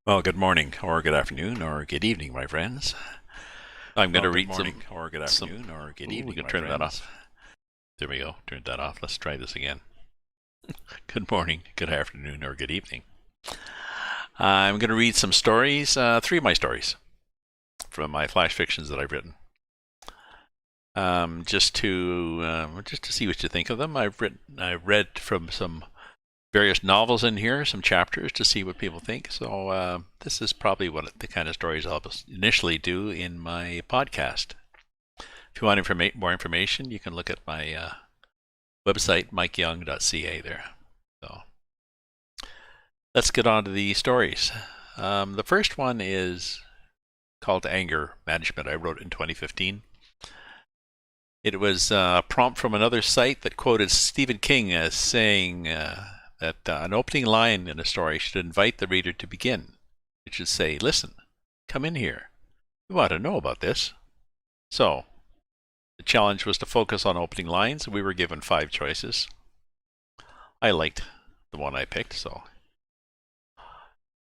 Well, good morning, or good afternoon, or good evening, my friends. I'm going to read Or good some. afternoon, or good Ooh, we evening, can my turn that friends. off. There we go. Turned that off. Let's try this again. Good morning, good afternoon, or good evening. I'm going to read some stories. Three of my stories from my flash fictions that I've written. Just to see what you think of them. I've read from some various novels in here, some chapters to see what people think. So this is probably what the kind of stories I'll initially do in my podcast. If you want more information, you can look at my website, mikeyoung.ca there. So let's get on to the stories. The first one is called Anger Management. I wrote it in 2015. It was a prompt from another site that quoted Stephen King as saying that an opening line in a story should invite the reader to begin. It should say, "Listen, come in here. You want to know about this." So the challenge was to focus on opening lines. We were given 5 choices. I liked the one I picked, so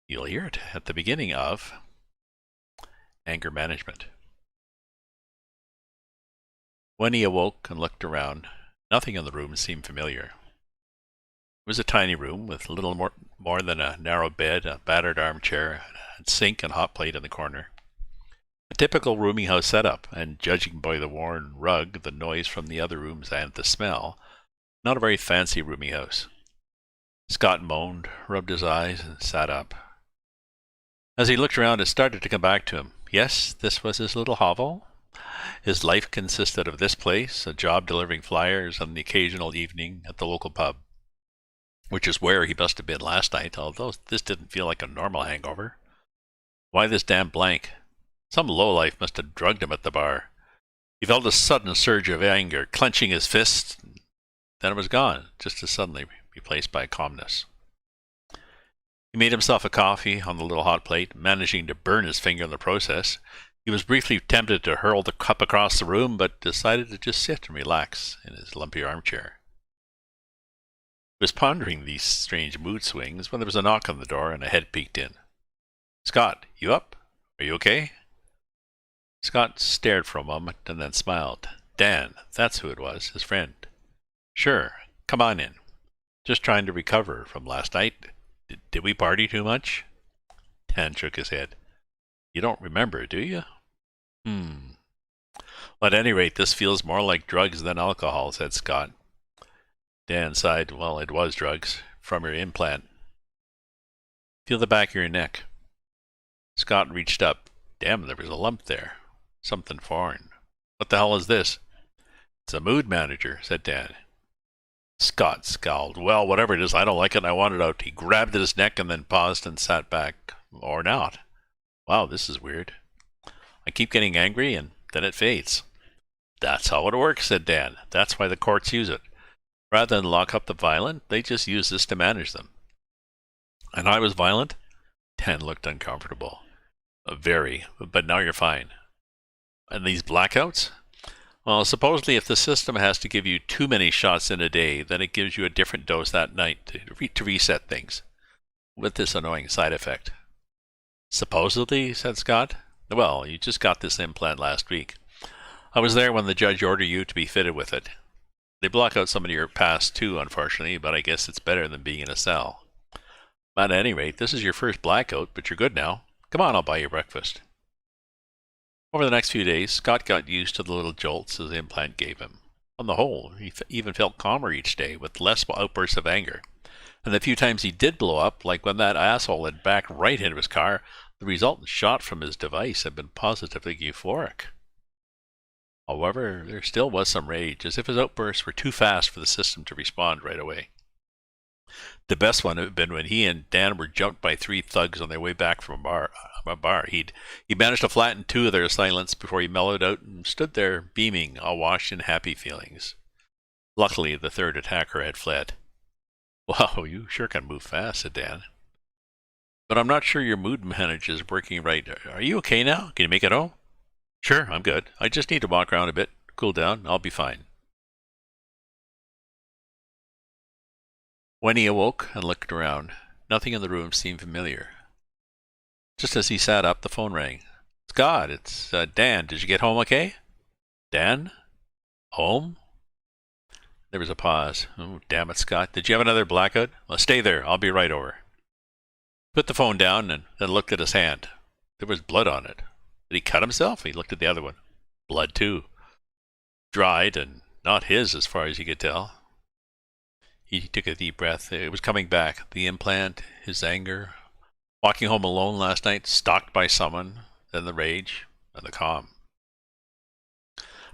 you'll hear it at the beginning of Anger Management. When he awoke and looked around, nothing in the room seemed familiar. It was a tiny room with little more than a narrow bed, a battered armchair, a sink and hot plate in the corner. A typical rooming house setup, and judging by the worn rug, the noise from the other rooms, and the smell, not a very fancy rooming house. Scott moaned, rubbed his eyes, and sat up. As he looked around, it started to come back to him. Yes, this was his little hovel. His life consisted of this place, a job delivering flyers, and the occasional evening at the local pub, which is where he must have been last night, although this didn't feel like a normal hangover. Why this damn blank? Some lowlife must have drugged him at the bar. He felt a sudden surge of anger, clenching his fist. Then it was gone, just as suddenly replaced by calmness. He made himself a coffee on the little hot plate, managing to burn his finger in the process. He was briefly tempted to hurl the cup across the room, but decided to just sit and relax in his lumpy armchair. He was pondering these strange mood swings when there was a knock on the door and a head peeked in. "Scott, you up? Are you okay?" Scott stared for a moment and then smiled. Dan, that's who it was, his friend. "Sure, come on in. Just trying to recover from last night. Did we party too much?" Dan shook his head. "You don't remember, do you?" "Hmm. Well, at any rate, this feels more like drugs than alcohol," said Scott. Dan sighed. "Well, it was drugs. From your implant. Feel the back of your neck." Scott reached up. Damn, there was a lump there. Something foreign. "What the hell is this?" "It's a mood manager," said Dan. Scott scowled. "Well, whatever it is, I don't like it and I want it out." He grabbed at his neck and then paused and sat back. "Or not. Wow, this is weird. I keep getting angry and then it fades." "That's how it works," said Dan. "That's why the courts use it. Rather than lock up the violent, they just use this to manage them." "And I was violent?" Dan looked uncomfortable. "Very, but now you're fine." "And these blackouts?" "Well, supposedly if the system has to give you too many shots in a day, then it gives you a different dose that night to reset things, with this annoying side effect." "Supposedly," said Scott. "Well, you just got this implant last week. I was there when the judge ordered you to be fitted with it. They block out some of your past too, unfortunately, but I guess it's better than being in a cell. At any rate, this is your first blackout, but you're good now. Come on, I'll buy you breakfast." Over the next few days, Scott got used to the little jolts his implant gave him. On the whole, he even felt calmer each day, with less outbursts of anger. And the few times he did blow up, like when that asshole had backed right into his car, the resultant shot from his device had been positively euphoric. However, there still was some rage, as if his outbursts were too fast for the system to respond right away. The best one had been when he and Dan were jumped by 3 thugs on their way back from a bar. He managed to flatten 2 of their assailants before he mellowed out and stood there beaming, awash in happy feelings. Luckily, the third attacker had fled. "Wow, you sure can move fast," said Dan. "But I'm not sure your mood manager is working right. Are you okay now? Can you make it home?" "Sure, I'm good. I just need to walk around a bit, cool down. I'll be fine." When he awoke and looked around, nothing in the room seemed familiar. Just as he sat up, the phone rang. Scott, it's Dan. Did you get home okay? Dan? Home? There was a pause. Oh, damn it, Scott. Did you have another blackout? Well, stay there. I'll be right over. Put the phone down and then looked at his hand. There was blood on it. Did he cut himself? He looked at the other one. Blood, too. Dried and not his, as far as he could tell. He took a deep breath. It was coming back. The implant, his anger. Walking home alone last night, stalked by someone, then the rage, and the calm.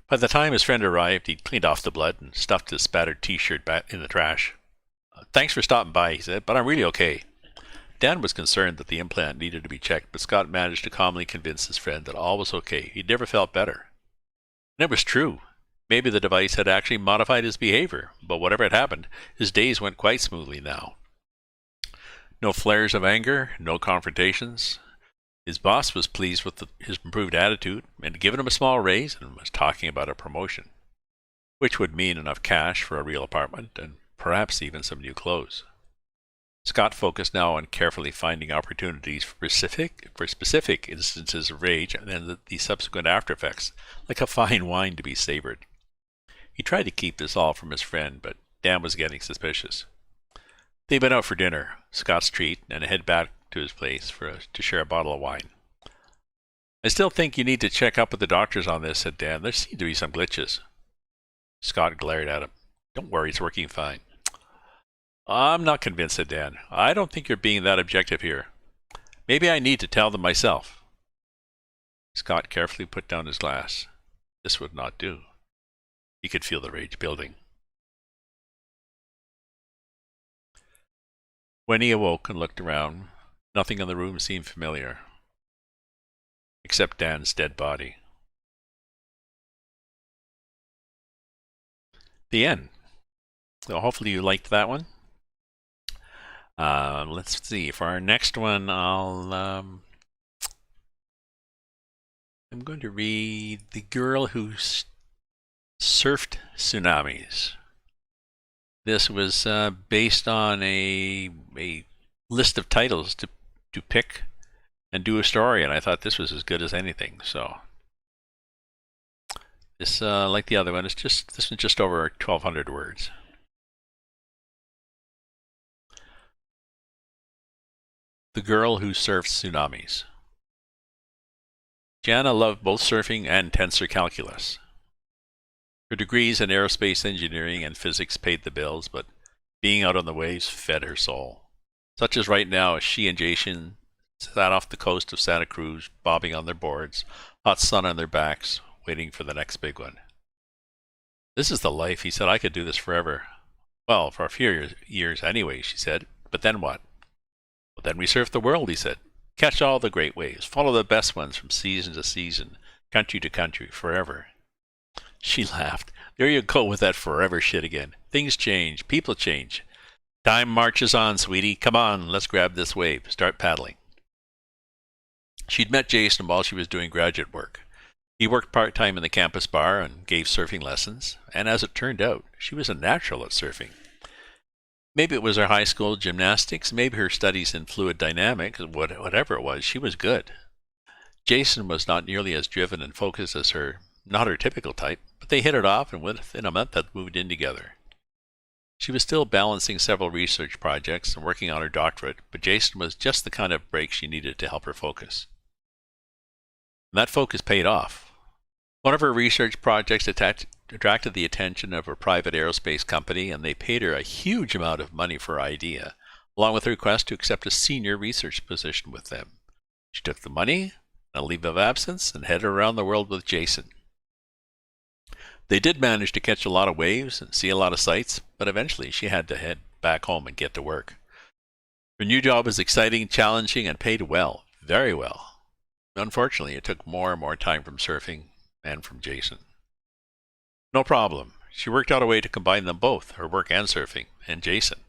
By the time his friend arrived, he'd cleaned off the blood and stuffed his spattered t-shirt back in the trash. Thanks for stopping by, he said, but I'm really okay. Dan was concerned that the implant needed to be checked, but Scott managed to calmly convince his friend that all was okay. He'd never felt better. And it was true. Maybe the device had actually modified his behavior, but whatever had happened, his days went quite smoothly now. No flares of anger, no confrontations. His boss was pleased with his improved attitude and had given him a small raise and was talking about a promotion, which would mean enough cash for a real apartment and perhaps even some new clothes. Scott focused now on carefully finding opportunities for specific instances of rage and then the subsequent after effects, like a fine wine to be savored. He tried to keep this all from his friend, but Dan was getting suspicious. They'd been out for dinner, Scott's treat, and head back to his place to share a bottle of wine. I still think you need to check up with the doctors on this, said Dan. There seem to be some glitches. Scott glared at him. Don't worry, it's working fine. I'm not convinced, said Dan. I don't think you're being that objective here. Maybe I need to tell them myself. Scott carefully put down his glass. This would not do. He could feel the rage building. When he awoke and looked around, nothing in the room seemed familiar, except Dan's dead body. The end. So hopefully you liked that one. Let's see. For our next one, I'm going to read The Girl Who Surfed Tsunamis. This was based on a list of titles to pick and do a story, and I thought this was as good as anything. So this, like the other one, this one's just over 1,200 words. The Girl Who Surfed Tsunamis. Jana loved both surfing and tensor calculus. Her degrees in aerospace engineering and physics paid the bills, but being out on the waves fed her soul. Such as right now, as she and Jason sat off the coast of Santa Cruz, bobbing on their boards, hot sun on their backs, waiting for the next big one. This is the life, he said. I could do this forever. Well, for a few years anyway, she said. But then what? Well, then we surf the world, he said. Catch all the great waves. Follow the best ones from season to season, country to country, forever. She laughed. There you go with that forever shit again. Things change. People change. Time marches on, sweetie. Come on, let's grab this wave. Start paddling. She'd met Jason while she was doing graduate work. He worked part-time in the campus bar and gave surfing lessons, and as it turned out, she was a natural at surfing. Maybe it was her high school gymnastics, maybe her studies in fluid dynamics, whatever it was, she was good. Jason was not nearly as driven and focused as her, not her typical type, but they hit it off, and within a month had moved in together. She was still balancing several research projects and working on her doctorate, but Jason was just the kind of break she needed to help her focus. And that focus paid off. One of her research projects attracted the attention of a private aerospace company, and they paid her a huge amount of money for her idea, along with a request to accept a senior research position with them. She took the money, a leave of absence, and headed around the world with Jason. They did manage to catch a lot of waves and see a lot of sights, but eventually she had to head back home and get to work. Her new job was exciting, challenging, and paid well, very well. Unfortunately, it took more and more time from surfing and from Jason. No problem. She worked out a way to combine them both, her work and surfing, and Jason.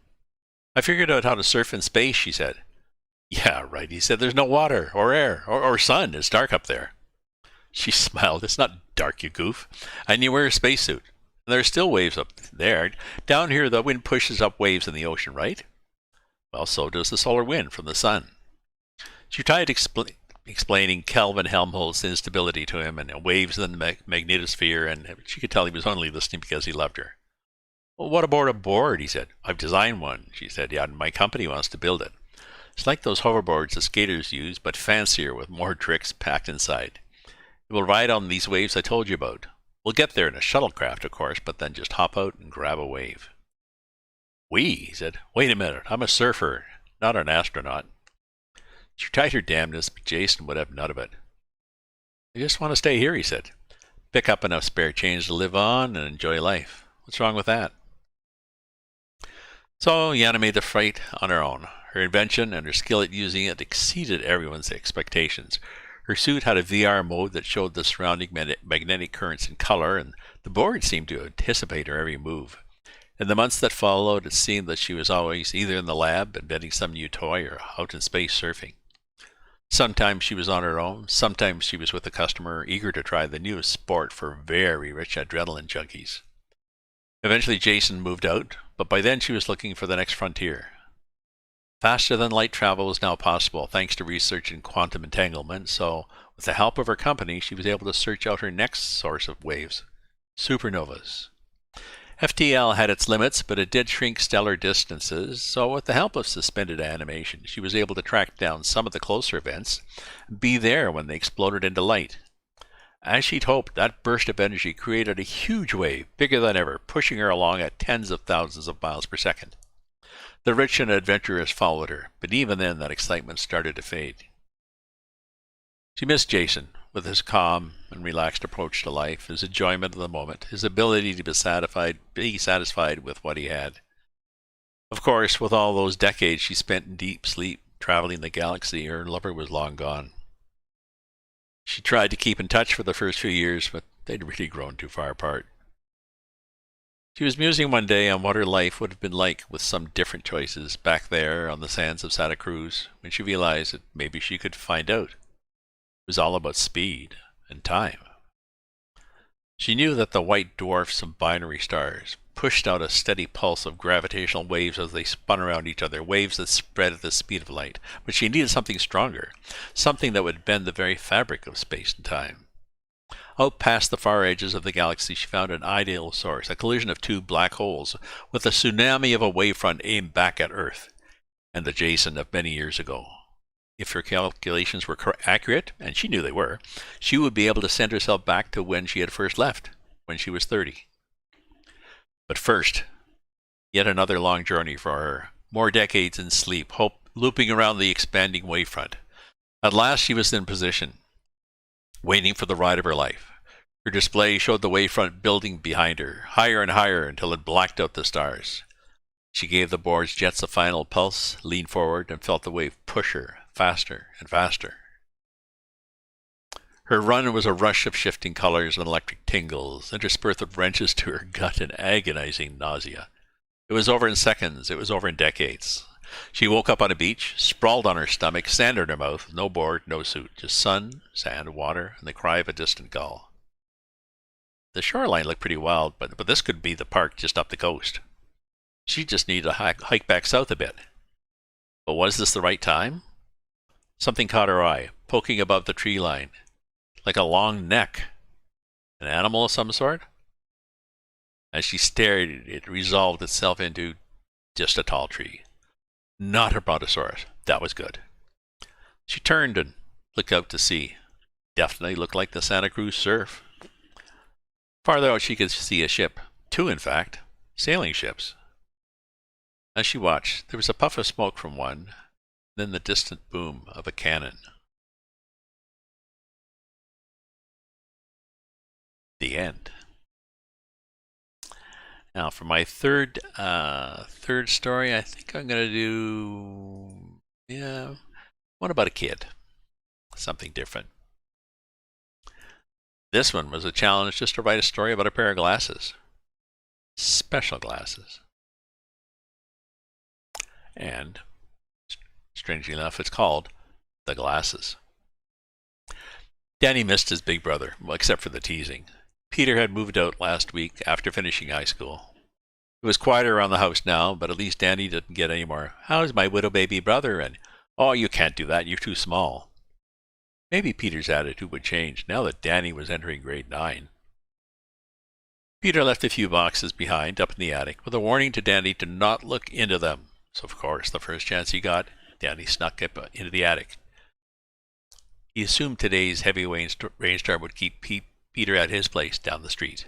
I figured out how to surf in space, she said. Yeah, right, he said. There's no water or air or sun. It's dark up there. She smiled. It's not dark, you goof. And you wear a spacesuit. And there are still waves up there. Down here, the wind pushes up waves in the ocean, right? Well, so does the solar wind from the sun. She tried explaining Kelvin Helmholtz's instability to him and waves in the magnetosphere, and she could tell he was only listening because he loved her. Well, what about a board? He said. I've designed one, she said. Yeah, and my company wants to build it. It's like those hoverboards the skaters use, but fancier with more tricks packed inside. It will ride on these waves I told you about. We'll get there in a shuttlecraft, of course, but then just hop out and grab a wave. We, he said. Wait a minute, I'm a surfer, not an astronaut. She tried her damnedest, but Jason would have none of it. I just want to stay here, he said. Pick up enough spare change to live on and enjoy life. What's wrong with that? So Yana made the flight on her own. Her invention and her skill at using it exceeded everyone's expectations. Her suit had a VR mode that showed the surrounding magnetic currents in color, and the board seemed to anticipate her every move. In the months that followed, it seemed that she was always either in the lab inventing some new toy or out in space surfing. Sometimes she was on her own, sometimes she was with a customer eager to try the newest sport for very rich adrenaline junkies. Eventually Jason moved out, but by then she was looking for the next frontier. Faster than light travel was now possible thanks to research in quantum entanglement, so with the help of her company she was able to search out her next source of waves, supernovas. FTL had its limits, but it did shrink stellar distances, so with the help of suspended animation she was able to track down some of the closer events and be there when they exploded into light. As she'd hoped, that burst of energy created a huge wave, bigger than ever, pushing her along at tens of thousands of miles per second. The rich and adventurous followed her, but even then that excitement started to fade. She missed Jason, with his calm and relaxed approach to life, his enjoyment of the moment, his ability to be satisfied with what he had. Of course, with all those decades she spent in deep sleep, traveling the galaxy, her lover was long gone. She tried to keep in touch for the first few years, but they'd really grown too far apart. She was musing one day on what her life would have been like with some different choices back there on the sands of Santa Cruz, when she realized that maybe she could find out. It was all about speed and time. She knew that the white dwarfs of binary stars pushed out a steady pulse of gravitational waves as they spun around each other, waves that spread at the speed of light, but she needed something stronger, something that would bend the very fabric of space and time. Out past the far edges of the galaxy she found an ideal source, a collision of two black holes, with a tsunami of a wavefront aimed back at Earth, and the Jason of many years ago. If her calculations were accurate, and she knew they were, she would be able to send herself back to when she had first left, when she was 30. But first, yet another long journey for her, more decades in sleep, hope looping around the expanding wavefront. At last she was in position, waiting for the ride of her life. Her display showed the wavefront building behind her, higher and higher until it blacked out the stars. She gave the board's jets a final pulse, leaned forward, and felt the wave push her faster and faster. Her run was a rush of shifting colors and electric tingles, interspersed with wrenches to her gut and agonizing nausea. It was over in seconds, it was over in decades. She woke up on a beach, sprawled on her stomach, sand in her mouth, no board, no suit, just sun, sand, water, and the cry of a distant gull. The shoreline looked pretty wild, but this could be the park just up the coast. She just needed to hike back south a bit. But was this the right time? Something caught her eye, poking above the tree line, like a long neck. An animal of some sort? As she stared, it resolved itself into just a tall tree. Not a brontosaurus. That was good. She turned and looked out to sea. Definitely looked like the Santa Cruz surf. Farther out she could see a ship. Two, in fact. Sailing ships. As she watched, there was a puff of smoke from one, then the distant boom of a cannon. The end. Now for my third story, I think I'm going to do, one about a kid. Something different. This one was a challenge just to write a story about a pair of glasses. Special glasses. And, strangely enough, it's called The Glasses. Danny missed his big brother, well, except for the teasing. Peter had moved out last week after finishing high school. It was quieter around the house now, but at least Danny didn't get any more, "How's my widow baby brother?" and Oh, you can't do that. You're too small. Maybe Peter's attitude would change now that Danny was entering grade 9. Peter left a few boxes behind up in the attic with a warning to Danny to not look into them. So, of course, the first chance he got, Danny snuck up into the attic. He assumed today's heavy rainstorm would keep Peter at his place down the street.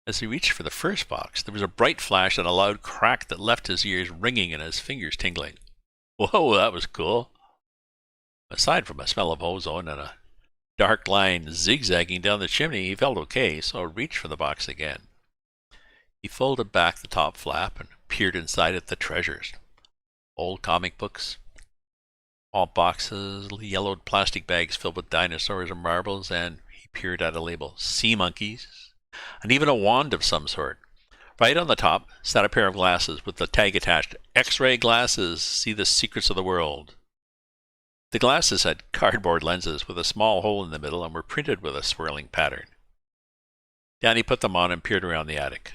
As he reached for the first box, there was a bright flash and a loud crack that left his ears ringing and his fingers tingling. Whoa, that was cool. Aside from a smell of ozone and a dark line zigzagging down the chimney, he felt okay, so reached for the box again. He folded back the top flap and peered inside at the treasures. Old comic books, all boxes, yellowed plastic bags filled with dinosaurs and marbles, and he peered at a label, sea monkeys, and even a wand of some sort. Right on the top sat a pair of glasses with the tag attached, X-ray glasses, see the secrets of the world. The glasses had cardboard lenses with a small hole in the middle and were printed with a swirling pattern. Danny put them on and peered around the attic.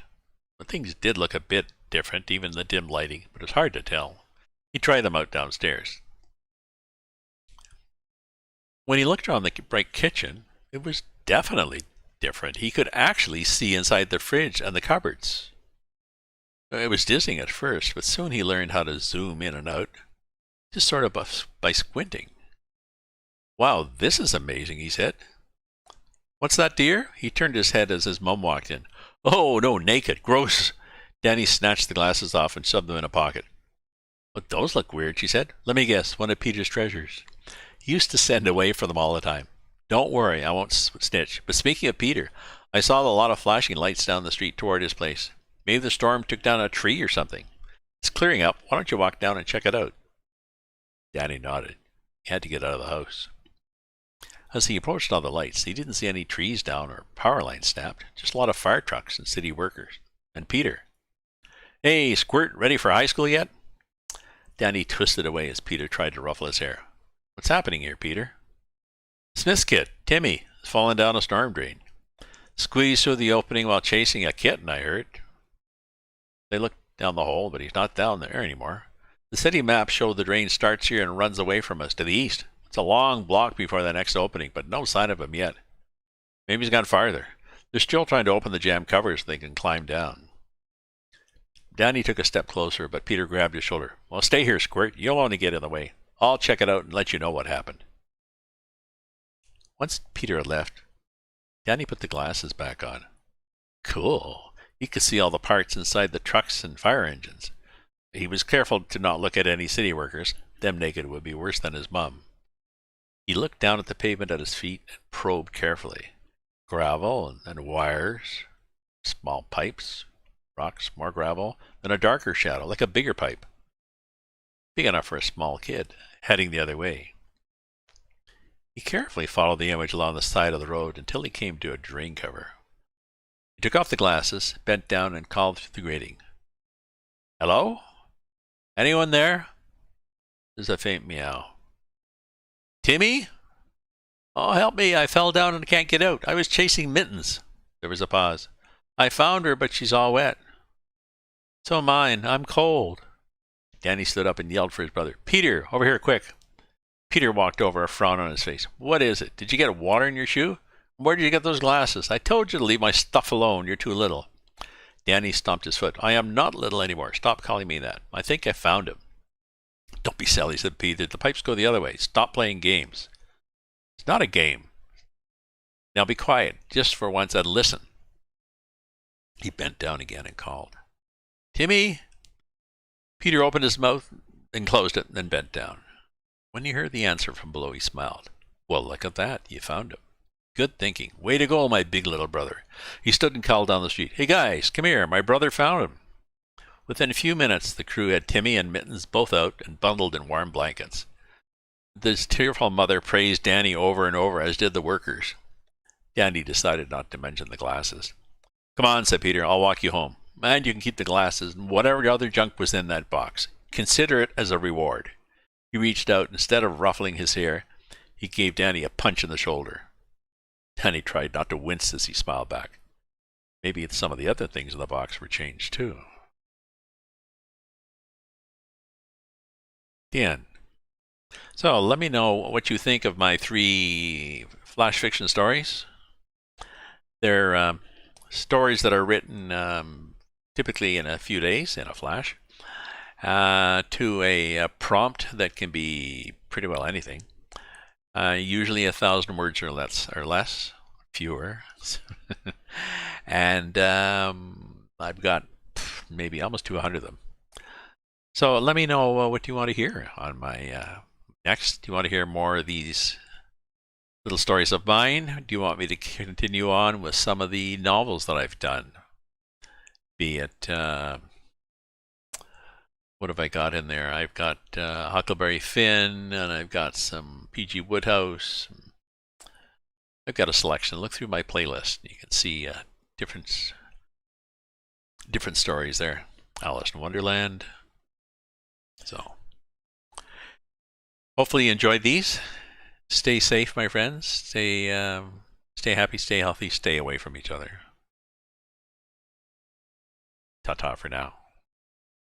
The things did look a bit different, even in the dim lighting, but it was hard to tell. He tried them out downstairs. When he looked around the bright kitchen, it was definitely different. He could actually see inside the fridge and the cupboards. It was dizzying at first, but soon he learned how to zoom in and out, just sort of by squinting. Wow, this is amazing, he said. What's that, dear? He turned his head as his mum walked in. Oh, no, naked. Gross. Danny snatched the glasses off and shoved them in a pocket. But those look weird, she said. Let me guess, one of Peter's treasures. He used to send away for them all the time. Don't worry, I won't snitch. But speaking of Peter, I saw a lot of flashing lights down the street toward his place. Maybe the storm took down a tree or something. It's clearing up. Why don't you walk down and check it out? Danny nodded. He had to get out of the house. As he approached all the lights, he didn't see any trees down or power lines snapped, just a lot of fire trucks and city workers. And Peter. Hey, Squirt, ready for high school yet? Danny twisted away as Peter tried to ruffle his hair. What's happening here, Peter? Smith's kid, Timmy, has fallen down a storm drain. Squeezed through the opening while chasing a kitten, I heard. They looked down the hole, but he's not down there anymore. The city map showed the drain starts here and runs away from us to the east. It's a long block before the next opening, but no sign of him yet. Maybe he's gone farther. They're still trying to open the jam covers so they can climb down. Danny took a step closer, but Peter grabbed his shoulder. Well, stay here, Squirt. You'll only get in the way. I'll check it out and let you know what happened. Once Peter had left, Danny put the glasses back on. Cool. He could see all the parts inside the trucks and fire engines. He was careful to not look at any city workers. Them naked would be worse than his mum. He looked down at the pavement at his feet and probed carefully. Gravel and wires, small pipes, rocks, more gravel, then a darker shadow, like a bigger pipe. Big enough for a small kid, heading the other way. He carefully followed the image along the side of the road until he came to a drain cover. He took off the glasses, bent down, and called through the grating. Hello? Anyone there? There's a faint meow. Timmy? Oh, help me. I fell down and can't get out. I was chasing Mittens. There was a pause. I found her, but she's all wet. So am I. I'm cold. Danny stood up and yelled for his brother. Peter, over here, quick. Peter walked over, a frown on his face. What is it? Did you get water in your shoe? Where did you get those glasses? I told you to leave my stuff alone. You're too little. Danny stomped his foot. I am not little anymore. Stop calling me that. I think I found him. Don't be silly, said Peter. The pipes go the other way. Stop playing games. It's not a game. Now be quiet, just for once, and listen. He bent down again and called. Timmy? Peter opened his mouth and closed it, then bent down. When he heard the answer from below, he smiled. Well, look at that. You found him. Good thinking. Way to go, my big little brother. He stood and called down the street. Hey, guys, come here. My brother found him. Within a few minutes, the crew had Timmy and Mittens both out and bundled in warm blankets. This tearful mother praised Danny over and over, as did the workers. Danny decided not to mention the glasses. Come on, said Peter. I'll walk you home. And you can keep the glasses and whatever other junk was in that box. Consider it as a reward. He reached out. Instead of ruffling his hair, he gave Danny a punch in the shoulder. Danny tried not to wince as he smiled back. Maybe some of the other things in the box were changed too. The end. So let me know what you think of my 3 flash fiction stories. They're stories that are written typically in a few days in a flash to a prompt that can be pretty well anything. Usually 1,000 words or less, fewer. And I've got maybe almost 200 of them. So let me know what you want to hear on my next. Do you want to hear more of these little stories of mine? Do you want me to continue on with some of the novels that I've done? Be it, what have I got in there? I've got Huckleberry Finn, and I've got some P.G. Wodehouse. I've got a selection. Look through my playlist. You can see different stories there. Alice in Wonderland. So hopefully you enjoyed these. Stay safe, my friends. Stay happy, stay healthy, stay away from each other. Ta-ta for now.